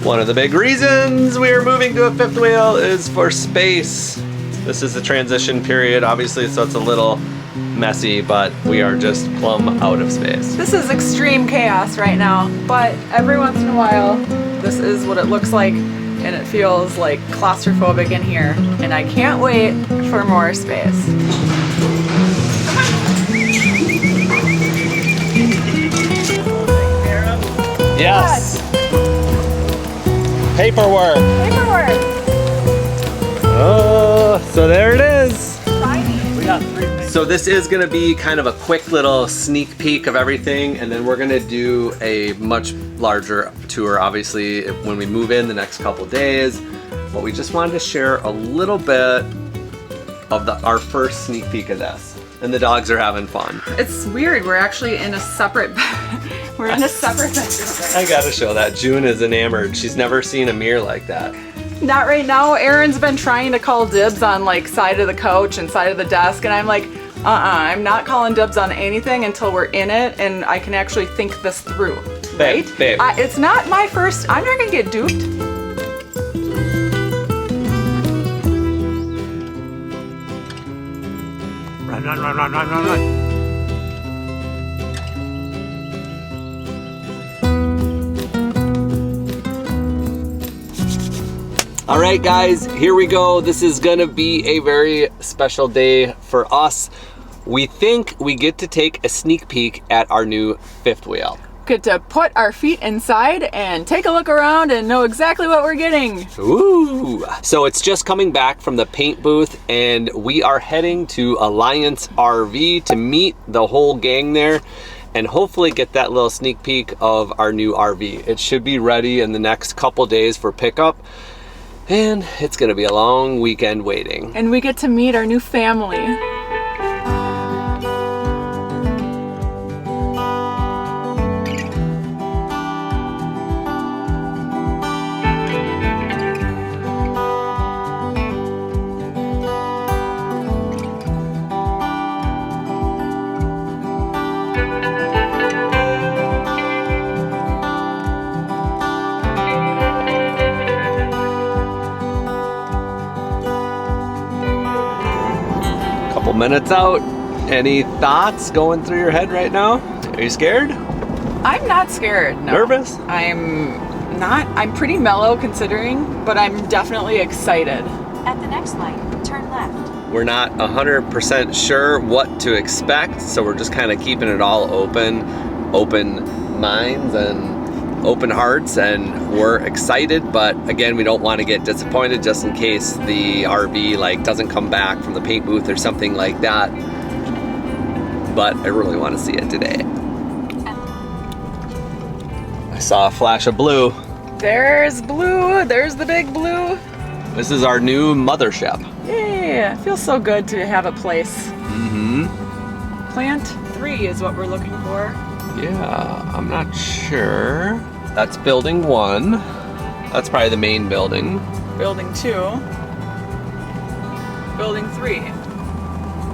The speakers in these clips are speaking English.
One of the big reasons we are moving to a fifth wheel is for space. This is the transition period, obviously, so it's a little messy, but we are just plumb out of space. This is extreme chaos right now, but every once in a while, this is what it looks like, and it feels like claustrophobic in here, and I can't wait for more space. Yes! Paperwork! Paperwork! Oh, so there it is! We got 3 things. So this is gonna be kind of a quick little sneak peek of everything, and then we're gonna do a much larger tour, obviously, when we move in the next couple days. But we just wanted to share a little bit of our first sneak peek of this. And the dogs are having fun. It's weird, we're actually in a separate we're in a separate bedroom. I gotta show that. June is enamored. She's never seen a mirror like that. Not right now. Aaron's been trying to call dibs on like side of the couch and side of the desk, and I'm like, I'm not calling dibs on anything until we're in it and I can actually think this through, right? Babe. It's not my first, I'm not gonna get duped. Run. All right, guys, here we go. This is gonna be a very special day for us. We think we get to take a sneak peek at our new fifth wheel. Get to put our feet inside and take a look around and know exactly what we're getting. Ooh! So it's just coming back from the paint booth, and we are heading to Alliance RV to meet the whole gang there and hopefully get that little sneak peek of our new RV. It should be ready in the next couple days for pickup. And it's gonna be a long weekend waiting. And we get to meet our new family. Minutes out. Any thoughts going through your head right now? Are you scared? I'm not scared, no. Nervous? I'm pretty mellow considering, but I'm definitely excited. At the next light, turn left. We're not 100% sure what to expect, so we're just kind of keeping it all open minds and open hearts, and we're excited, but again, we don't want to get disappointed just in case the RV doesn't come back from the paint booth or something like that. But I really want to see it today. I saw a flash of blue. There's blue, there's the big blue. This is our new mothership. Yeah, it feels so good to have a place. Mm-hmm. Plant 3 is what we're looking for. Yeah, I'm not sure. That's building 1. That's probably the main building. Building 2. Building 3.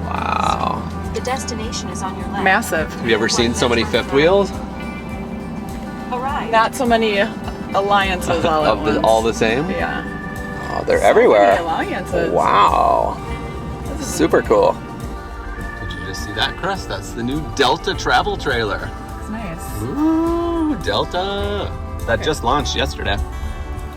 Wow. The destination is on your left. Massive. Have you ever seen so many fifth wheels? Arrive. Not so many alliances all at once. All the same? Yeah. Oh, they're So everywhere. many alliances. Wow. This is super cool. Did you just see that, Chris? That's the new Delta travel trailer. It's nice. Ooh, Delta. That just launched yesterday.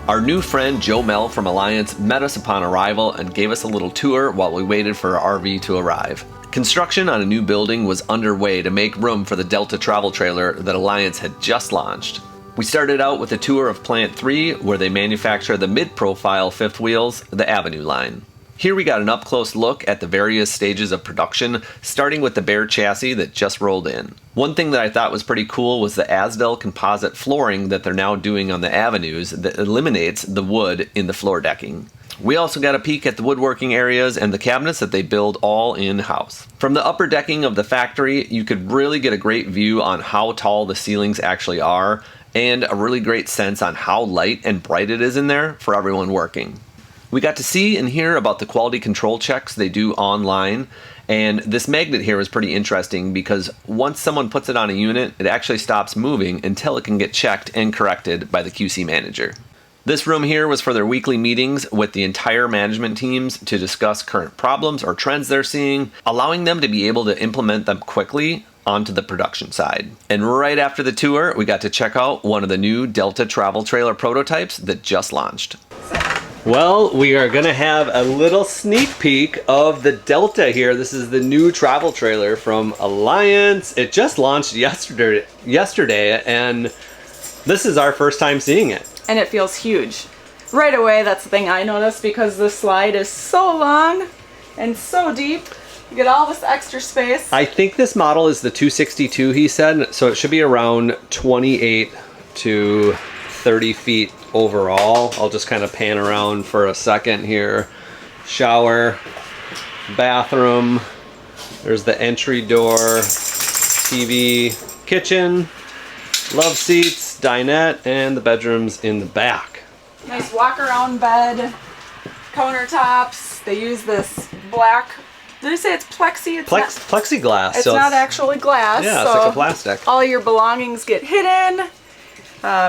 Our new friend Joe Mel from Alliance met us upon arrival and gave us a little tour while we waited for our RV to arrive. Construction on a new building was underway to make room for the Delta travel trailer that Alliance had just launched. We started out with a tour of Plant 3, where they manufacture the mid-profile fifth wheels, the Avenue line. Here we got an up-close look at the various stages of production, starting with the bare chassis that just rolled in. One thing that I thought was pretty cool was the Asdel composite flooring that they're now doing on the Avenues that eliminates the wood in the floor decking. We also got a peek at the woodworking areas and the cabinets that they build all in-house. From the upper decking of the factory, you could really get a great view on how tall the ceilings actually are, and a really great sense on how light and bright it is in there for everyone working. We got to see and hear about the quality control checks they do online, and this magnet here is pretty interesting because once someone puts it on a unit, it actually stops moving until it can get checked and corrected by the QC manager. This room here was for their weekly meetings with the entire management teams to discuss current problems or trends they're seeing, allowing them to be able to implement them quickly onto the production side. And right after the tour, we got to check out one of the new Delta travel trailer prototypes that just launched. Well, we are gonna have a little sneak peek of the Delta here. This is the new travel trailer from Alliance. It just launched yesterday, and this is our first time seeing it. And it feels huge. Right away, that's the thing I noticed, because the slide is so long and so deep. You get all this extra space. I think this model is the 262, he said, so it should be around 28 to 30 feet overall. I'll just kind of pan around for a second here. Shower, bathroom, there's the entry door, TV, kitchen, love seats, dinette, and the bedrooms in the back. Nice walk around bed, countertops. They use this black, did I say it's plexi? It's plexiglass. It's not actually glass. Yeah, it's like a plastic. All your belongings get hidden.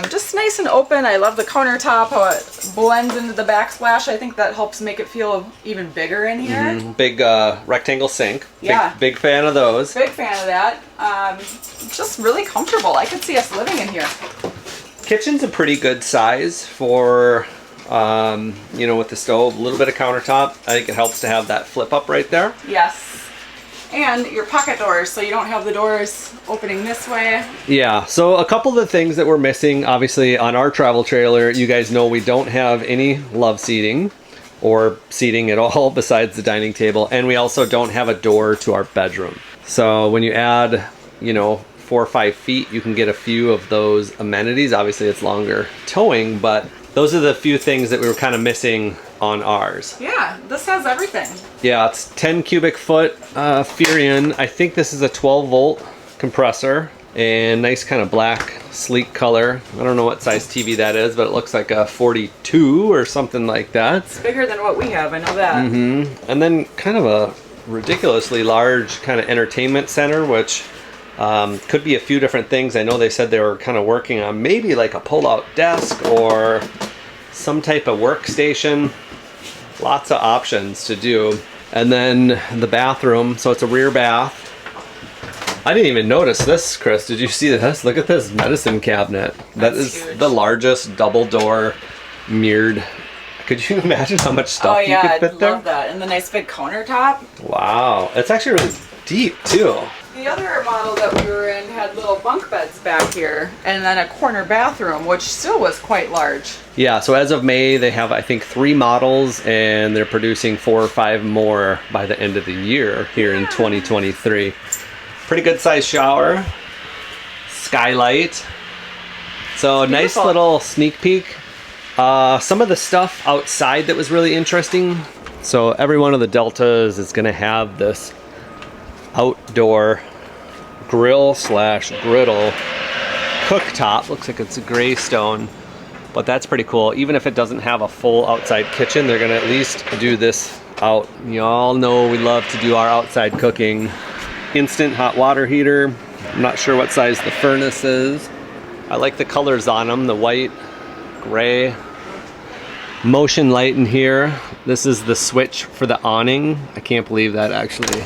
Just nice and open. I love the countertop, how it blends into the backsplash. I think that helps make it feel even bigger in here. Mm-hmm. Big rectangle sink. Yeah. Big fan of those. Big fan of that. Just really comfortable. I could see us living in here. Kitchen's a pretty good size for, you know, with the stove. A little bit of countertop. I think it helps to have that flip up right there. Yes. And your pocket doors, so you don't have the doors opening this way. Yeah, so a couple of the things that we're missing, obviously, on our travel trailer, you guys know we don't have any love seating or seating at all besides the dining table, and we also don't have a door to our bedroom. So when you add, you know, 4 or 5 feet, you can get a few of those amenities. Obviously, it's longer towing, but those are the few things that we were kind of missing on ours. Yeah, this has everything. Yeah, it's 10 cubic foot Furion. I think this is a 12 volt compressor and nice kind of black sleek color. I don't know what size TV that is, but it looks like a 42 or something like that. It's bigger than what we have, I know that. Mm-hmm. And then kind of a ridiculously large kind of entertainment center, which could be a few different things. I know they said they were kind of working on maybe like a pull-out desk or some type of workstation. Lots of options to do. And then the bathroom, so it's a rear bath. I didn't even notice this, Chris. Did you see this? Look at this medicine cabinet. That is huge. The largest double door mirrored. Could you imagine how much stuff you could fit there? I love that. And the nice big countertop. Wow. It's actually really deep too. The other model that we were in had little bunk beds back here and then a corner bathroom, which still was quite large. Yeah, so as of May, they have, I think, 3 models, and they're producing 4 or 5 more by the end of the year here in 2023. Pretty good size shower, skylight. So nice little sneak peek. Some of the stuff outside that was really interesting. So every one of the Deltas is gonna have this outdoor grill slash griddle cooktop. Looks like it's a gray stone, but that's pretty cool. Even if it doesn't have a full outside kitchen, they're gonna at least do this out. You all know we love to do our outside cooking. Instant hot water heater. I'm not sure what size the furnace is. I like the colors on them, the white, gray. Motion light in here. This is the switch for the awning. I can't believe that actually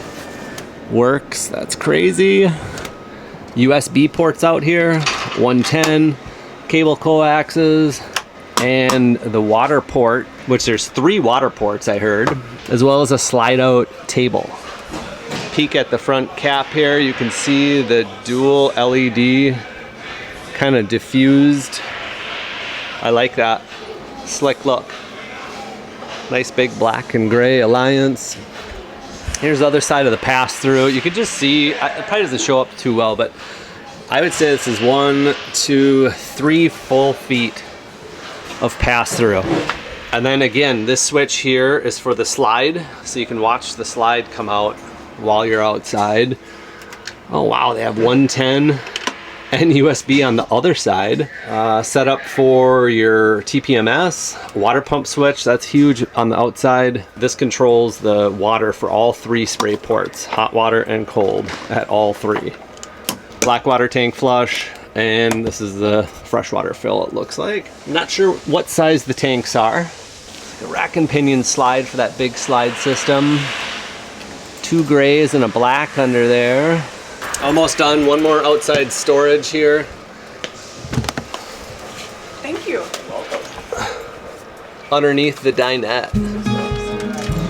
works. That's crazy. USB ports out here, 110, cable coaxes, and the water port, which there's 3 water ports I heard, as well as a slide out table. Peek at the front cap here, you can see the dual LED kind of diffused. I like that. Slick look. Nice big black and gray Alliance. Here's the other side of the pass-through. You can just see, it probably doesn't show up too well, but I would say this is 1, 2, 3 full feet of pass-through. And then again, this switch here is for the slide, so you can watch the slide come out while you're outside. Oh wow, they have 110 and USB on the other side. Set up for your TPMS, water pump switch, that's huge on the outside. This controls the water for all 3 spray ports, hot water and cold at all 3. Black water tank flush, And this is the freshwater fill, it looks like. Not sure what size the tanks are. The rack and pinion slide for that big slide system. 2 grays and a black under there. Almost done. One more outside storage here. Thank you. Underneath the dinette.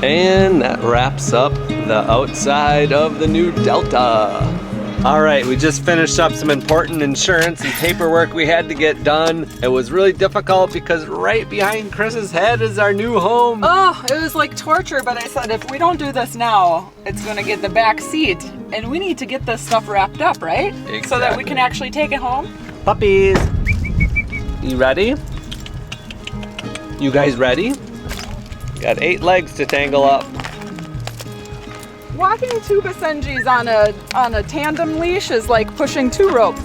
And that wraps up the outside of the new Delta. All right, we just finished up some important insurance and paperwork we had to get done. It was really difficult because right behind Chris's head is our new home. Oh, it was like torture, but I said if we don't do this now, it's gonna get the back seat. And we need to get this stuff wrapped up, right? Exactly. So that we can actually take it home. Puppies. You ready? You guys ready? Got 8 legs to tangle up. Walking 2 Basenjis on a tandem leash is like pushing 2 ropes.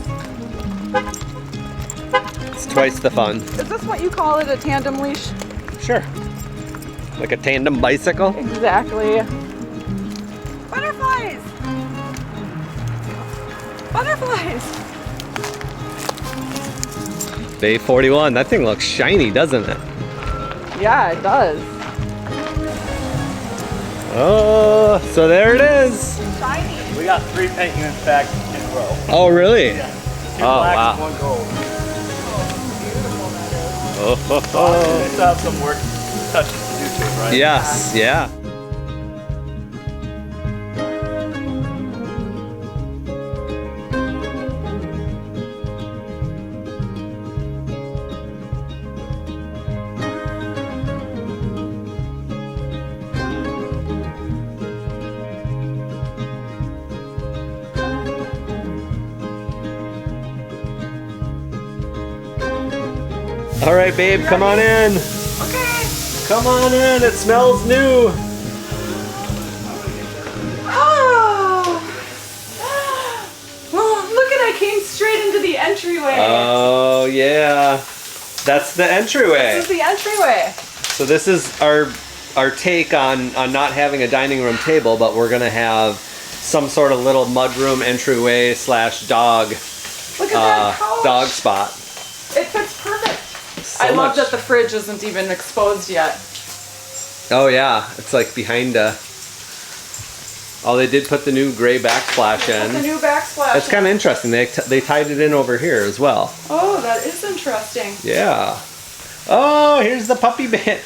It's twice the fun. Is this what you call it, a tandem leash? Sure. Like a tandem bicycle? Exactly. Butterflies! Butterflies! Bay 41. That thing looks shiny, doesn't it? Yeah, it does. Oh, so there it is. Shiny. We got 3 paint units back in a row. Oh, really? Yeah. 2 Oh, black wow. and 1 gold. Oh, ho, ho. We still have some work touches to do to it, right? Yes, yeah. All right, babe, come on in. Okay. Come on in, it smells new. Oh. Oh, look at I came straight into the entryway. Oh, yeah. That's the entryway. This is the entryway. So this is our take on not having a dining room table, but we're gonna have some sort of little mudroom entryway / dog Look at that couch. dog spot. It fits perfect. So I love much- that the fridge isn't even exposed yet. Oh yeah, it's like behind oh, they did put the new gray backsplash Put the in. new backsplash. It's kind of interesting. They tied it in over here as well. Oh, that is interesting. Yeah. Oh, here's the puppy band.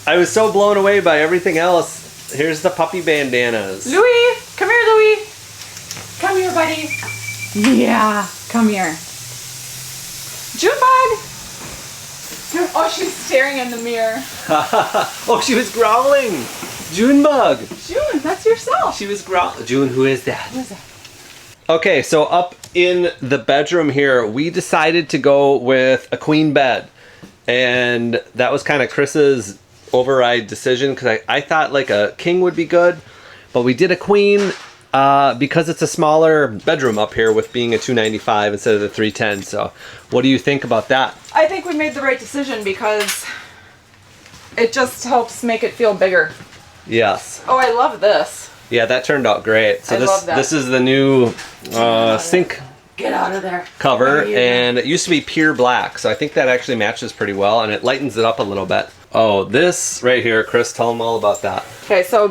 I was so blown away by everything else. Here's the puppy bandanas. Louie, come here, Louie. Come here, buddy. Yeah, come here. Junebug. Oh, she's staring in the mirror. Oh, she was growling. Junebug. June, that's yourself. She was growling. June, who is that? Who is that? Okay, so up in the bedroom here, we decided to go with a queen bed. And that was kind of Chris's override decision because I thought like a king would be good. But we did a queen because it's a smaller bedroom up here with being a 295 instead of the 310. So what do you think about that? I think we made the right decision because it just helps make it feel bigger. Yes. Oh, I love this. Yeah, that turned out great. So I love that. this is the new sink Get out of there. cover, What are you and it used to be pure black, so I think that actually matches pretty well, and it lightens it up a little bit. Oh, this right here, Chris, tell them all about that. Okay, so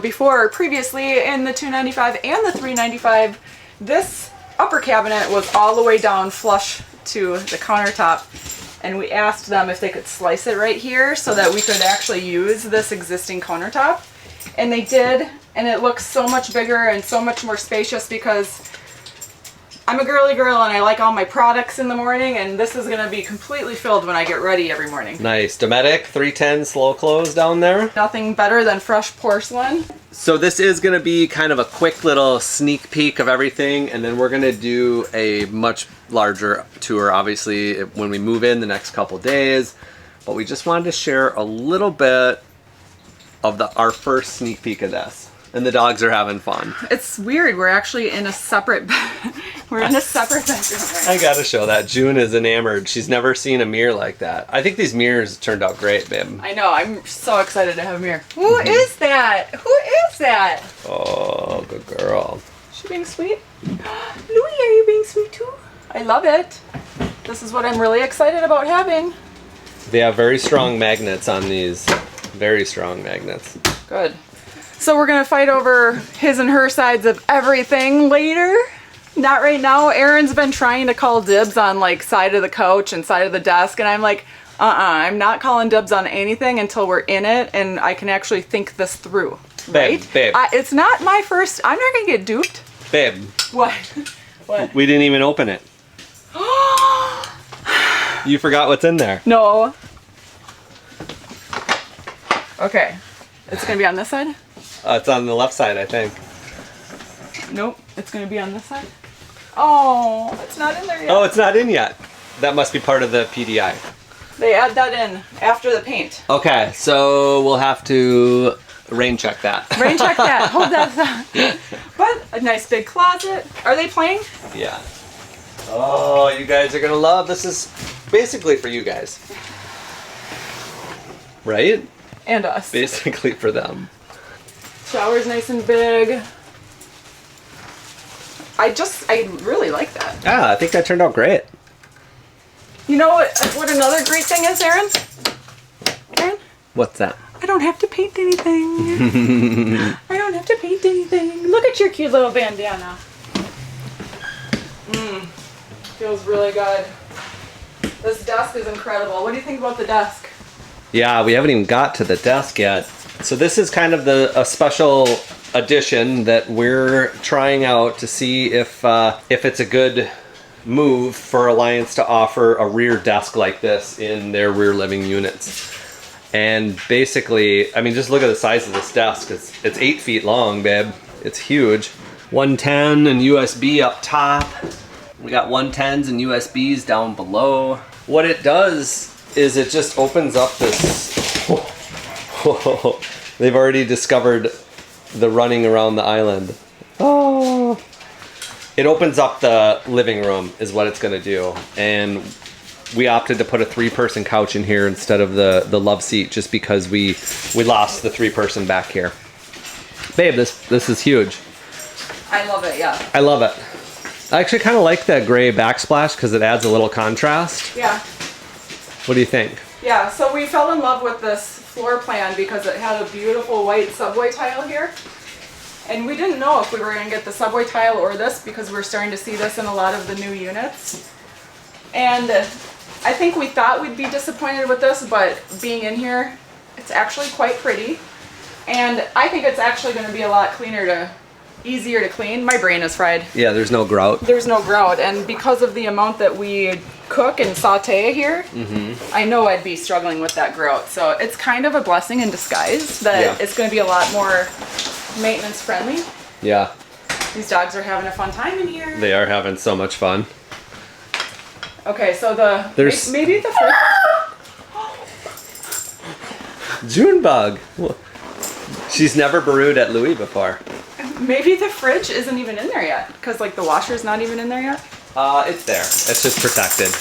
previously in the 295 and the 395, this upper cabinet was all the way down flush to the countertop, and we asked them if they could slice it right here so that we could actually use this existing countertop, and they did, and it looks so much bigger and so much more spacious because I'm a girly girl and I like all my products in the morning, and this is gonna be completely filled when I get ready every morning. Nice. Dometic 310 slow close down there. Nothing better than fresh porcelain. So this is going to be kind of a quick little sneak peek of everything, and then we're going to do a much larger tour, obviously, when we move in the next couple days. But we just wanted to share a little bit of our first sneak peek of this. And the dogs are having fun. It's weird. We're actually in a separate we're in a separate bedroom. I gotta show that. June is enamored. She's never seen a mirror like that. I think these mirrors turned out great, babe. I know. I'm so excited to have a mirror. Who is that? Who is that? Oh, good girl. Is she being sweet? Louie, are you being sweet too? I love it. This is what I'm really excited about having. They have very strong magnets on these. Very strong magnets. Good. So we're gonna fight over his and her sides of everything later. Not right now. Aaron's been trying to call dibs on like side of the couch and side of the desk, and I'm like, I'm not calling dibs on anything until we're in it and I can actually think this through. Right? Babe. It's not my first. I'm not gonna get duped. Babe. What? What? We didn't even open it. You forgot what's in there. No. Okay. It's gonna be on this side? It's on the left side, I think. Nope. It's gonna be on this side? Oh, it's not in there yet. Oh, it's not in yet. That must be part of the PDI. They add that in after the paint. Okay, so we'll have to rain check that. Rain check that. Hold that. But a nice big closet. Are they playing? Yeah. Oh, you guys are gonna love this. Is basically for you guys, right? And us. Basically for them. Shower's nice and big. I really like that. Yeah, I think that turned out great. You know what another great thing is, Aaron? Aaron? What's that? I don't have to paint anything. I don't have to paint anything. Look at your cute little bandana. Feels really good. This desk is incredible. What do you think about the desk? Yeah, we haven't even got to the desk yet. So this is kind of a special addition that we're trying out to see if it's a good move for Alliance to offer a rear desk like this in their rear living units. And basically, I mean, just look at the size of this desk. It's 8 feet long, babe. It's huge. 110 and USB up top. We got 110s and USBs down below. What it does is it just opens up this. They've already discovered the running around the island. Oh. It opens up the living room is what it's gonna do. And we opted to put a 3-person couch in here instead of the love seat just because we lost the 3-person back here. Babe, this is huge. I love it, yeah. I love it. I actually kind of like that gray backsplash because it adds a little contrast. Yeah. What do you think? Yeah, so we fell in love with this floor plan because it had a beautiful white subway tile here. And we didn't know if we were going to get the subway tile or this because we're starting to see this in a lot of the new units. And I think we thought we'd be disappointed with this, but being in here, it's actually quite pretty. And I think it's actually going to be a lot easier to clean. My brain is fried. Yeah, there's no grout. There's no grout, and because of the amount that we cook and saute here, I know I'd be struggling with that grout. So it's kind of a blessing in disguise that it's going to be a lot more maintenance friendly. Yeah. These dogs are having a fun time in here. They are having so much fun. Okay, so There's- maybe the first... Junebug. She's never brewed at Louis before. Maybe the fridge isn't even in there yet, because like the washer's not even in there yet. It's there. It's just protected.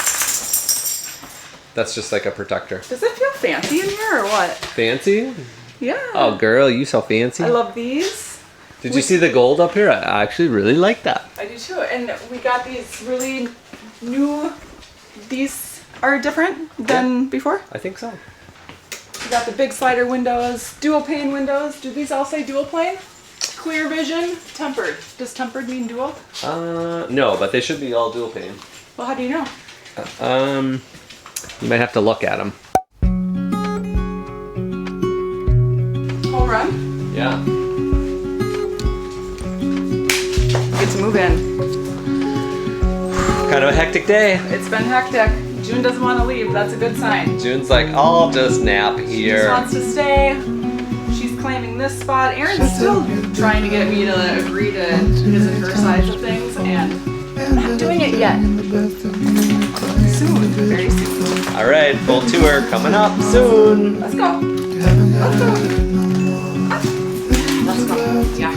That's just like a protector. Does it feel fancy in here or what? Fancy? Yeah. Oh, girl, you so fancy. I love these. Did you see the gold up here? I actually really like that. I do too. And we got these really new, these are different than before. I think so. We got the big slider windows, dual pane windows. Do these all say dual pane? Clear vision, tempered. Does tempered mean dual? No, but they should be all dual pane. Well, how do you know? You might have to look at them. Home run. Yeah. Get to move in. Kind of a hectic day. It's been hectic. June doesn't want to leave. That's a good sign. June's like, I'll just nap She just here. wants to stay. She's claiming this spot. Aaron's still trying to get me to agree to his and her sides of things, and I'm not doing it yet. Soon, very soon. All right, full tour coming up soon. Let's go. Let's go. Let's go. Yeah.